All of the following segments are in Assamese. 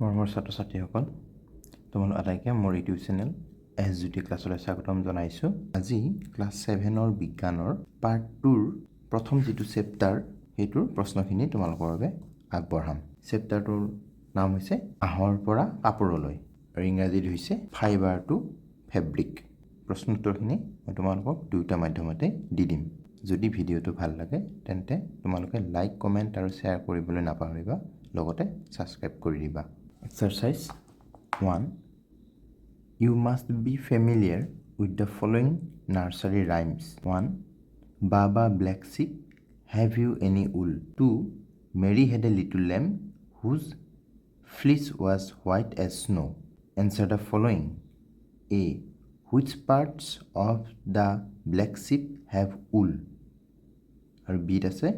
মৰমৰ ছাত্ৰ ছাত্ৰীসকল, তোমালোক আটাইকে মোৰ ইউটিউব চেনেল SGT ক্লাছলৈ স্বাগতম জনাইছোঁ। আজি ক্লাছ 7ৰ বিজ্ঞানৰ পাৰ্ট 2ৰ প্ৰথম যিটো চেপ্টাৰ সেইটোৰ প্ৰশ্নখিনি তোমালোকৰ বাবে আগবঢ়াম। চেপ্টাৰটোৰ নাম হৈছে আহৰ পৰা কাপোৰলৈ আৰু ইংৰাজীত হৈছে ফাইবাৰ টু ফেব্ৰিক। প্ৰশ্ন উত্তৰখিনি মই তোমালোকক দুয়োটা মাধ্যমতে দি দিম। যদি ভিডিঅ'টো ভাল লাগে তেন্তে তোমালোকে লাইক, কমেণ্ট আৰু শ্বেয়াৰ কৰিবলৈ নাপাহৰিবা, লগতে ছাবস্ক্ৰাইব কৰি দিবা। Exercise 1. You must be familiar with the following nursery rhymes. 1. Baba black sheep, have you any wool? 2. Mary had a little lamb whose fleece was white as snow. Answer the following. A. Which parts of the black sheep have wool? Or B আছে,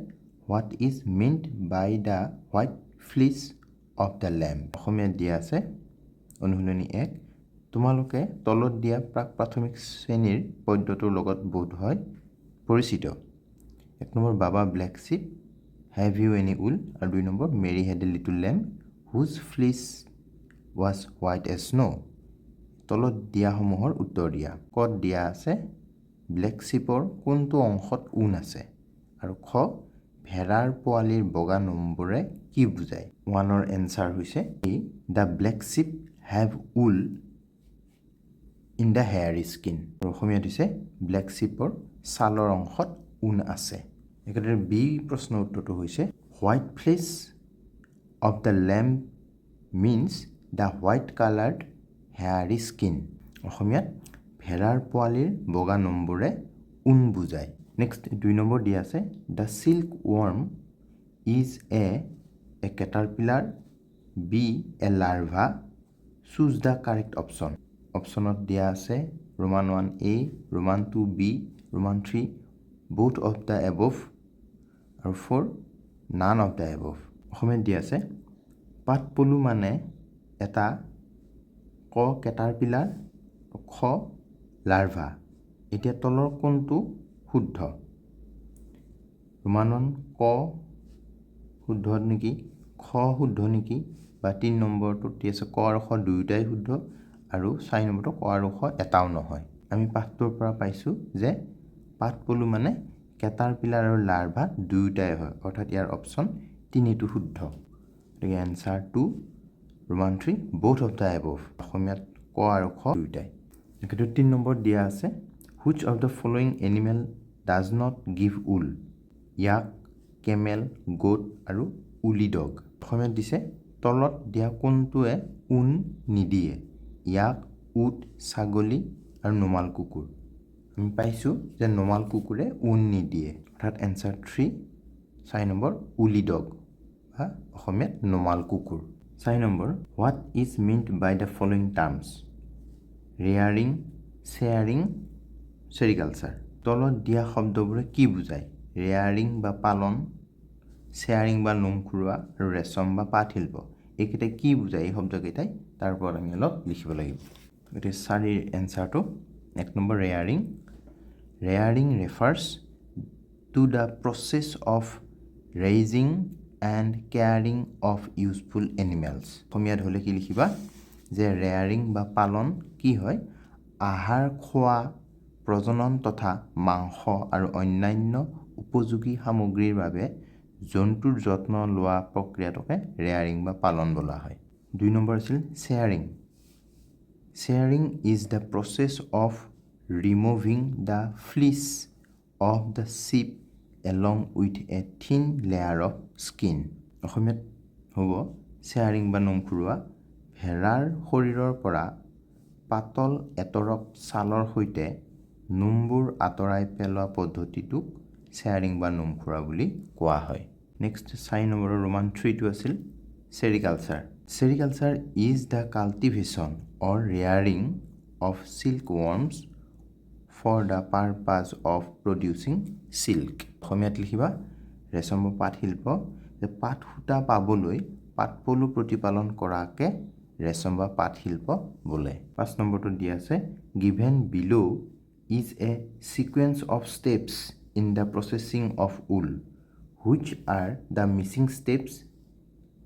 what is meant by the white fleece of the lamb? অসমীয়াত দিয়া আছে অনুশীলনী 1. তোমালোকে তলত দিয়া প্ৰাথমিক শ্ৰেণীৰ পদ্যটোৰ লগত বোধ হয় পৰিচিত। 1 number baa black sheep, have you any wool, আৰু 2 number Mary had a little lamb whose fleece was white as snow. তলত দিয়াসমূহৰ উত্তৰ দিয়া। কত দিয়া আছে ব্লেক শিপৰ কোনটো অংশত ঊণ আছে, আৰু খ ভেড়াৰ পোৱালিৰ বগা নম্বৰে কি বুজায়। 1ৰ এনসাৰ হৈছে the black sheep have wool in the hairy skin. অসমীয়াত হৈছে ব্লেক শিপৰ ছালৰ অংশত ঊণ আছে। একেদৰে বি প্ৰশ্নৰ উত্তৰটো হৈছে white fleece of the lamb means the white coloured hairy skin. অসমীয়াত ভেড়াৰ পোৱালিৰ বগা নম্বৰে ঊণ বুজায়। নেক্সট 2 নম্বৰ দিয়া আছে the silkworm is a caterpillar, B a larva, choose the correct option. অপশ্যনত দিয়া আছে roman 1A, roman 2B, roman 3 both of the above, আৰু 4 none of the above। অসমীয়াত দিয়া আছে পাতপলু মানে এটা ক কেটাৰপিলাৰ, খ লাৰ্ভা। এতিয়া তলৰ কোনটো শুদ্ধ? ৰোমান 1 ক শুদ্ধ নেকি, খ শুদ্ধ নেকি, বা 3 নম্বৰটোত দি আছে ক আৰু খ দুয়োটাই শুদ্ধ, আৰু 4 নম্বৰটো ক আৰু খ এটাও নহয়। আমি পাঠটোৰ পৰা পাইছোঁ যে পাতপলু মানে কেটাৰপিলাৰ আৰু লাৰ্ভা দুয়োটাই হয়, অৰ্থাৎ ইয়াৰ অপশ্যন 3টো শুদ্ধ। গতিকে answer 2 Roman 3 both of the above। অসমীয়াত ক আৰু খ দুয়োটাই। কিন্তু 3 নম্বৰ দিয়া আছে which of the following animal does not give wool? য়াক, কেমেল, গোট আৰু উলি ডগ। অসমীয়াত দিছে তলত দিয়া কোনটোৱে ঊণ নিদিয়ে? য়াক, উট, ছাগলী আৰু নোমাল কুকুৰ। আমি পাইছোঁ যে নোমাল কুকুৰে ঊণ নিদিয়ে, অৰ্থাৎ এনসাৰ 3 4 নম্বৰ উলি ডগ বা অসমীয়াত নোমাল কুকুৰ। 4 number what is meant by the following terms? Rearing, shearing, sericulture. তলত দিয়া শব্দবোৰে কি বুজায়? ৰেয়াৰিং বা পালন, শ্বেয়াৰিং বা নোম খুৰোৱা, আৰু ৰেচম বা পাট শিল্প। এইকেইটাই কি বুজায়? এই শব্দকেইটাই তাৰ ওপৰত আমি অলপ লিখিব লাগিব। গতিকে 4ৰ এনসাৰটো 1 number rearing. Rearing refers to the process of raising and caring of useful animals. অসমীয়াত হ'লে কি লিখিবা যে ৰেয়াৰিং বা পালন কি হয়? আহাৰ খোৱা, প্ৰজনন তথা মাংস আৰু অন্যান্য উপযোগী সামগ্ৰীৰ বাবে জন্তুৰ যত্ন লোৱা প্ৰক্ৰিয়াটোকে ৰেয়াৰিং বা পালন বোলা হয়। 2 নম্বৰ আছিল shearing. Shearing is the process of removing the fleece of the sheep along with a thin layer of skin. অসমীয়াত হ'ব শ্বেয়াৰিং বা নোম খুৰোৱা ভেড়াৰ শৰীৰৰ পৰা পাতল এতৰপ ছালৰ সৈতে নোমবোৰ আঁতৰাই পেলোৱা পদ্ধতিটোক শ্বেয়াৰিং বা নোম খুৰোৱা বুলি কোৱা হয়। নেক্সট 4 নম্বৰৰ ৰোমান 3টো আছিল sericulture. Sericulture is the cultivation or rearing of silk worms for the purpose of producing silk. অসমীয়াত লিখিবা ৰেচম বা পাট শিল্প, যে পাট সূতা পাবলৈ পাতপলু প্ৰতিপালন কৰাকে ৰেচম বা পাট শিল্প বোলে। 5 নম্বৰটো দিয়া আছে given below is a sequence of steps in the processing of wool, which are the missing steps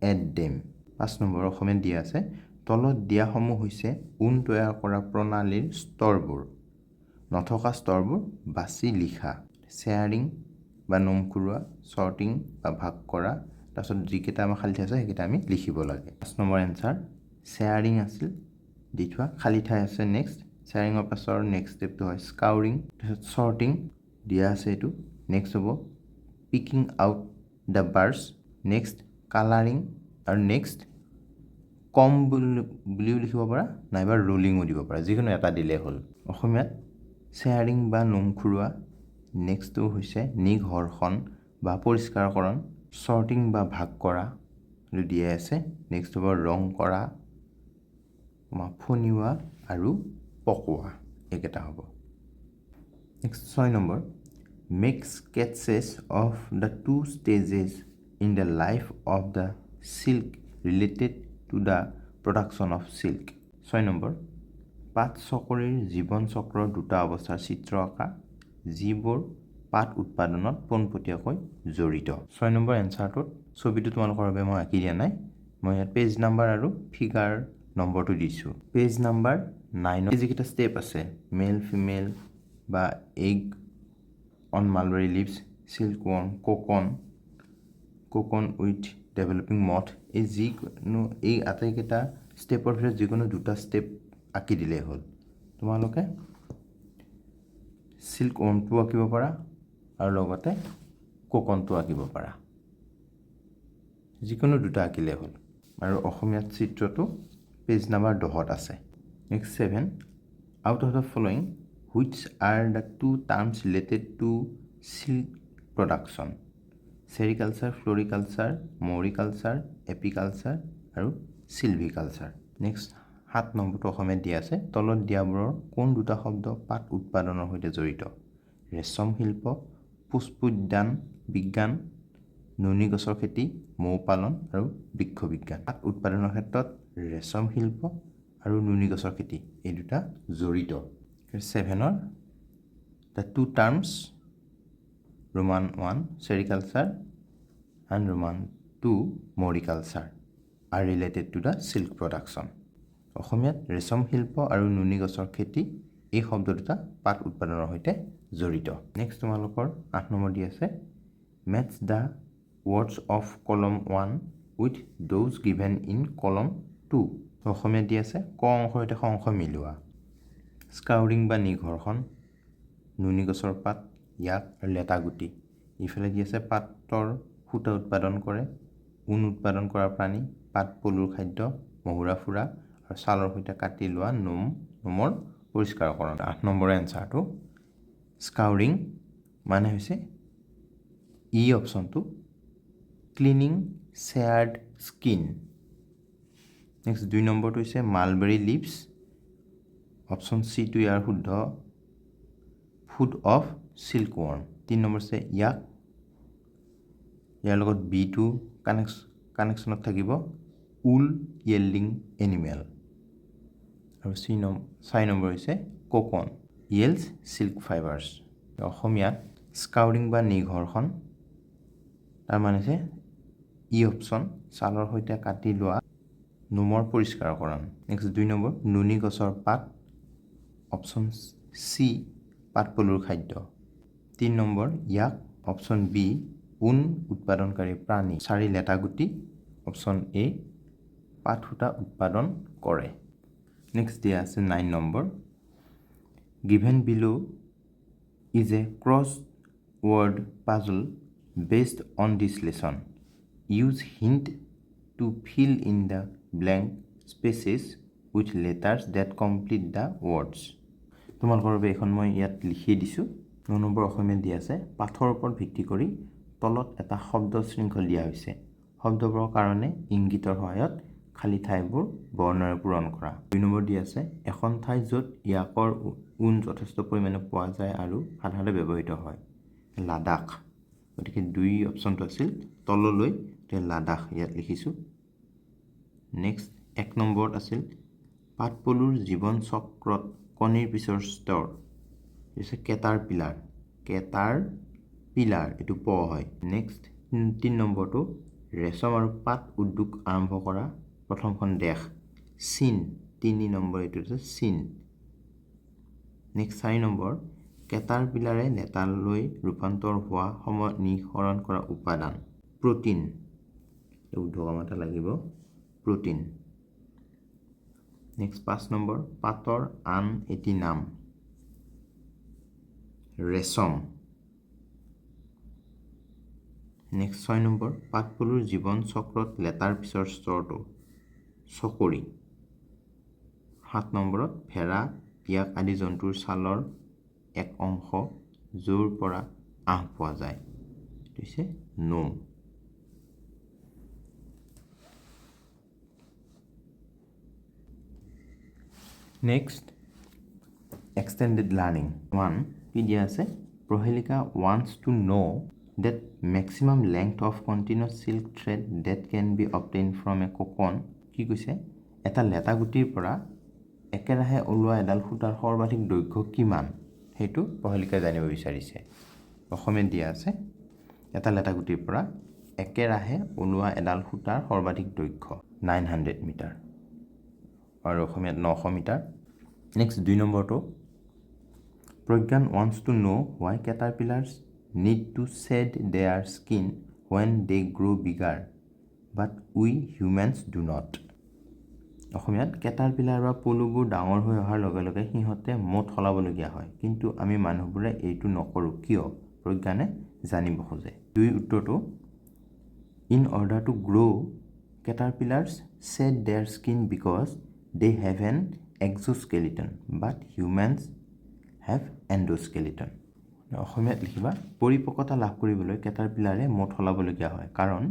at them? 5 number অসমীয়াত দিয়া আছে তলত দিয়াসমূহ হৈছে ঊণ তৈয়াৰ কৰা প্ৰণালীৰ স্তৰবোৰ নথকা স্তৰবোৰ বাছি লিখা শ্বেয়াৰিং বা নোম খুৰোৱা ছৰ্টিং বা ভাগ কৰা তাৰপিছত যিকেইটা আমাৰ খালী ঠাই আছে সেইকেইটা আমি লিখিব লাগে 5 নম্বৰ এনচাৰ শ্বেয়াৰিং আছিল দি থোৱা খালী ঠাই আছে নেক্সট শ্বেয়াৰিঙৰ পাছৰ নেক্সট ষ্টেপটো হয় স্কাউৰিং তাৰপিছত ছৰ্টিং দিয়া আছে এইটো নেক্সট হ'ব picking out the birds next colouring আৰু নেক্সট কম বুলিও লিখিব পাৰা নাইবা ৰোলিঙো দিব পাৰা যিকোনো এটা দিলে হ'ল অসমীয়াত শ্বেয়াৰিং বা নোম খুৰোৱা নেক্সটটো হৈছে নিঘৰ্ষণ বা পৰিষ্কাৰকৰণ ছৰ্টিং বা ভাগ কৰা দিয়া আছে নেক্সট হ'ব ৰং কৰা ফনিওৱা আৰু পকোৱা এইকেইটা হ'ব next 6 number make sketches of the 2 stages in the life of the silk related to the production of silk 6 number পাট চকৰিৰ জীৱন চক্ৰৰ দুটা অৱস্থাৰ চিত্ৰ আঁকা যিবোৰ পাট উৎপাদনত পোনপটীয়াকৈ জড়িত 6 নম্বৰ এনচাৰটোত ছবিটো তোমালোকৰ বাবে মই আঁকি দিয়া নাই মই ইয়াত পেজ নাম্বাৰ আৰু ফিগাৰ নম্বৰটো দিছোঁ পেজ নাম্বাৰ 9 যিকেইটা ষ্টেপ আছে মেল ফিমেল বা egg on mulberry leaves silkworm cocoon with developing moth এই যিকোনো এই আটাইকেইটা ষ্টেপৰ ভিতৰত যিকোনো দুটা ষ্টেপ আঁকি দিলেই হ'ল তোমালোকে সিল্কৱৰ্মটো আঁকিব পাৰা আৰু লগতে কোকনটো আঁকিব পাৰা যিকোনো দুটা আঁকিলেই হ'ল আৰু অসমীয়াত চিত্ৰটো পেজ নাম্বাৰ 10ত আছে next 7 out of the following which are the 2 terms related to silk production sericulture floriculture moriculture apiculture আৰু silviculture নেক্সট 7 নম্বৰটো অসমীয়াত দিয়া আছে তলত দিয়াবোৰৰ কোন দুটা শব্দ পাট উৎপাদনৰ সৈতে জড়িত ৰেশম শিল্প পুষ্পোদ্যান বিজ্ঞান নুনী গছৰ খেতি মৌ পালন আৰু বৃক্ষ বিজ্ঞান পাট উৎপাদনৰ ক্ষেত্ৰত ৰেশম শিল্প আৰু নুনী গছৰ খেতি এই দুটা জড়িত 7ৰ the 2 terms Roman 1 sericulture and Roman 2 moriculture are related to the silk production অসমীয়াত ৰেশম শিল্প আৰু নুনী গছৰ খেতি এই শব্দ দুটা পাট উৎপাদনৰ সৈতে জড়িত নেক্সট তোমালোকৰ 8 নম্বৰ দি আছে match the words of column 1 with those given in column 2 অসমীয়াত দি আছে ক অংশৰ সৈতে খ অংশ মিলোৱা স্কাউৰিং বা নিঘৰ্ষণ নুনী গছৰ পাত ইয়াক লেটা গুটি ইফালে দি আছে পাতৰ সূতা উৎপাদন কৰে ঊণ উৎপাদন কৰা প্ৰাণী পাত পলুৰ খাদ্য মহুৰা ফুৰা আৰু ছালৰ সৈতে কাটি লোৱা নোমৰ পৰিষ্কাৰকৰণ 8 নম্বৰ এনচাৰটো স্কাউৰিং মানে হৈছে ই অপশ্যনটো ক্লিনিং শ্বেয়াৰ্ড স্কিন নেক্সট 2 নম্বৰটো হৈছে মালবেৰী লিভছ অপশ্যন চিটো ইয়াৰ শুদ্ধ ফুড অফ সিল্কৱৰ্ম 3 নম্বৰ আছে ইয়াৰ লগত বিটো কানেকশ্যনত থাকিব উল ইয়েল্ডিং এনিমেল আৰু 4 নম্বৰ হৈছে কোকন ইয়েল্ছ সিল্ক ফাইবাৰ্ছ অসমীয়াত স্কাউৰিং বা নিঘৰ্ষণ তাৰ মানে হৈছে ই অপশ্যন ছালৰ সৈতে কাটি লোৱা নোমৰ পৰিষ্কাৰকৰণ নেক্সট 2 নম্বৰ নুনী গছৰ পাত অপশ্যন চি পাট পলুৰ খাদ্য 3 নম্বৰ ইয়াক অপশ্যন বি ঊণ উৎপাদনকাৰী প্ৰাণী 4 লেটা গুটি অপশ্যন এ পাট সূতা উৎপাদন কৰে নেক্সট দিয়া আছে 9 number given below is a cross word puzzle based on this lesson use hint to fill in the blank spaces with letters that complete the words তোমালোকৰ বাবে এখন মই ইয়াত লিখি দিছোঁ 9 নম্বৰ অসমীয়াত দিয়া আছে পাঠৰ ওপৰত ভিত্তি কৰি তলত এটা শব্দ শৃংখল দিয়া হৈছে শব্দবোৰৰ কাৰণে ইংগিতৰ সহায়ত খালী ঠাইবোৰ বৰ্ণৰে পূৰণ কৰা 2 নম্বৰ দিয়া আছে এখন ঠাই য'ত ইয়াকৰ ঊণ যথেষ্ট পৰিমাণে পোৱা যায় আৰু সাধাৰণতে ব্যৱহৃত হয় লাডাখ গতিকে 2 অপশ্যনটো আছিল তললৈ লাডাখ ইয়াত লিখিছোঁ নেক্সট 1 নম্বৰত আছিল পাটপলুৰ জীৱন চক্ৰত কণীৰ পিছৰ স্তৰ হৈছে কেটাৰ পিলাৰ এইটো প হয় নেক্সট 3 নম্বৰটো ৰেশম আৰু পাট উদ্যোগ আৰম্ভ কৰা প্ৰথমখন দেশ চীন 3 নম্বৰ এইটো হৈছে চীন নেক্সট 4 নম্বৰ কেটাৰপিলাৰে লেটাৰলৈ ৰূপান্তৰ হোৱা সময়ত নিঃসৰণ কৰা উপাদান প্ৰটিন উদ্ধকমা এটা লাগিব প্ৰটিন নেক্সট 5 নম্বৰ পাতৰ আন এটি নাম ৰেশম নেক্সট 6 নম্বৰ পাতপলুৰ জীৱন চক্ৰত লেটাৰ পিছৰ স্তৰটো চকৰি 7 নম্বৰত ভেড়া পিয়াক আদি জন্তুৰ ছালৰ এক অংশ য'ৰ পৰা আঁহ পোৱা যায় এইটো হৈছে নোম নেক্সট extended learning 1 কি দিয়া আছে Prohelica wants to know that maximum length of continuous silk thread that can be obtained from a cocoon কি কৈছে এটা লেটা গুটিৰ পৰা একেৰাহে ওলোৱা এডাল সূতাৰ সৰ্বাধিক দৈৰ্ঘ্য কিমান হেতু Prohelica জানিব বিচাৰিছে অসমীয়াত দিয়া আছে এটা লেটা গুটিৰ পৰা একেৰাহে ওলোৱা এডাল সূতাৰ সৰ্বাধিক দৈৰ্ঘ্য 900 মিটাৰ আৰু অসমীয়াত 900 মিটাৰ নেক্সট 2 নম্বৰটো Pragyan wants to know why caterpillars need to shed their skin when they grow bigger but we humans do not অসমীয়াত caterpillar বা পলুবোৰ ডাঙৰ হৈ অহাৰ লগে লগে সিহঁতে মুঠ সলাবলগীয়া হয় কিন্তু আমি মানুহবোৰে এইটো নকৰো কিয় প্ৰজ্ঞানে জানিব খোজে 2 উত্তৰটো In order to grow caterpillars shed their skin because they have an exoskeleton but humans have endoskeleton অসমীয়াত লিখিবা পৰিপক্কতা লাভ কৰিবলৈ কেটাৰপিলাৰে মুঠ সলাবলগীয়া হয় কাৰণ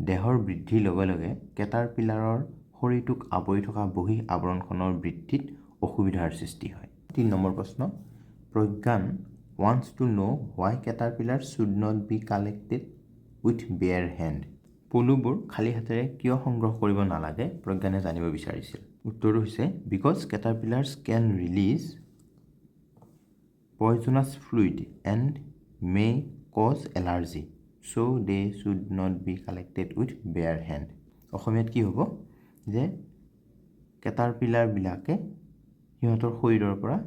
দেহৰ বৃদ্ধিৰ লগে লগে কেটাৰপিলাৰৰ শৰীৰটোক আৱৰি থকা বহিঃ আৱৰণখনৰ বৃদ্ধিত অসুবিধাৰ সৃষ্টি হয় 3 নম্বৰ প্ৰশ্ন Pragyan wants to know why caterpillars should not be collected with bare hand পলুবোৰ খালি হাতেৰে কিয় সংগ্ৰহ কৰিব নালাগে প্ৰজ্ঞানে জানিব বিচাৰিছিল উত্তৰটো হৈছে because caterpillars can release poisonous fluid and may cause allergy so they should not be collected with bare hand অসমীয়াত কি হ'ব যে caterpillar বিলাকে সিহঁতৰ শৰীৰৰ পৰা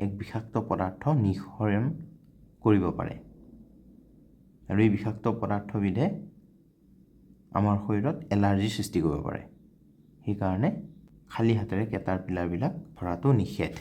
এক বিষাক্ত পদাৰ্থ নিঃসৰণ কৰিব পাৰে আৰু এই বিষাক্ত পদাৰ্থবিধে আমাৰ শৰীৰত এলাৰ্জি সৃষ্টি কৰিব পাৰে সেই কাৰণে খালি হাতেৰে caterpillar বিলাক ধৰাটো নিষেধ